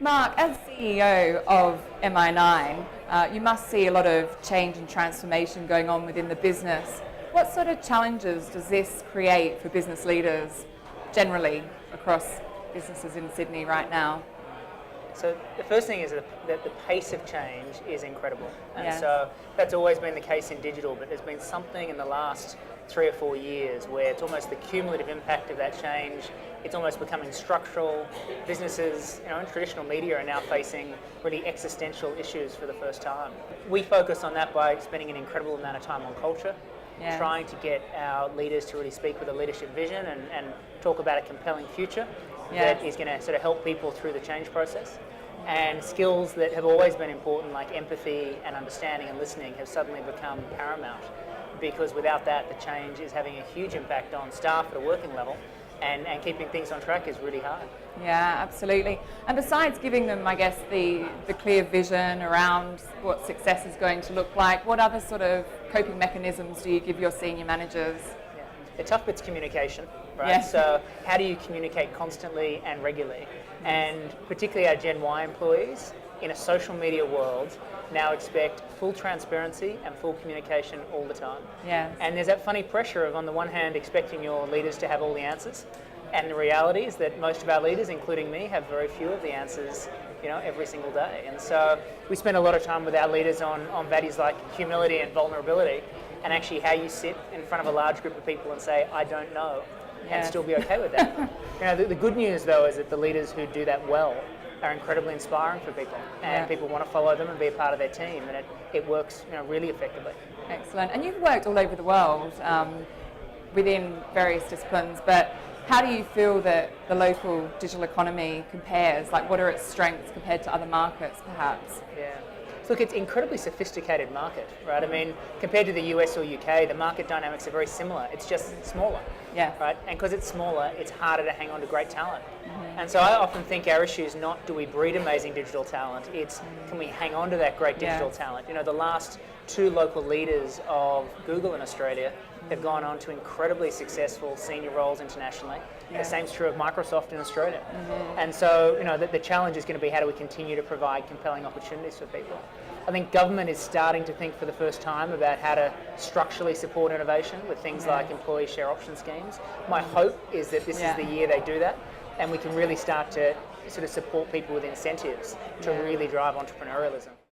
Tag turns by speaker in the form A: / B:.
A: Mark, as CEO of MI9, you must see a lot of change and transformation going on within the business. What sort of challenges does this create for business leaders generally across businesses in Sydney right now?
B: So the first thing is that the pace of change is incredible. And
A: Yeah.
B: so that's always been the case in digital, but there's been something in the last 3 or 4 years where it's almost the cumulative impact of that change. It's almost becoming structural. Businesses, in traditional media are now facing really existential issues for the first time. We focus on that by spending an incredible amount of time on culture,
A: Yeah.
B: trying to get our leaders to really speak with a leadership vision and talk about a compelling future that is going to sort of help people through the change process. And skills that have always been important, like empathy and understanding and listening, have suddenly become paramount, because without that, the change is having a huge impact on staff at a working level, and keeping things on track is really hard.
A: Yeah, absolutely. And besides giving them, I guess, the clear vision around what success is going to look like, what other sort of coping mechanisms do you give your senior managers?
B: Yeah. The tough bit's communication, right?
A: Yeah.
B: So how do you communicate constantly and regularly? And particularly our Gen Y employees in a social media world now expect full transparency and full communication all the time.
A: Yeah.
B: And there's that funny pressure of, on the one hand, expecting your leaders to have all the answers. And the reality is that most of our leaders, including me, have very few of the answers, every single day. And so we spend a lot of time with our leaders on values like humility and vulnerability, and actually how you sit in front of a large group of people and say, I don't know, and still be okay with that. The good news, though, is that the leaders who do that well are incredibly inspiring for people, and people want to follow them and be a part of their team, and it works really effectively.
A: Excellent. And you've worked all over the world within various disciplines, but how do you feel that the local digital economy compares? Like, what are its strengths compared to other markets, perhaps?
B: Yeah. Look, it's an incredibly sophisticated market, right? I mean, compared to the US or UK, the market dynamics are very similar. It's just smaller, right? And because it's smaller, it's harder to hang on to great talent. And so I often think our issue is not, do we breed amazing digital talent? It's, can we hang on to that great digital talent? The last 2 local leaders of Google in Australia have gone on to incredibly successful senior roles internationally. The same's true of Microsoft in Australia. And so, the challenge is going to be, how do we continue to provide compelling opportunities for people? I think government is starting to think for the first time about how to structurally support innovation with things like employee share option schemes. My hope is that this is the year they do that, and we can really start to sort of support people with incentives to really drive entrepreneurialism.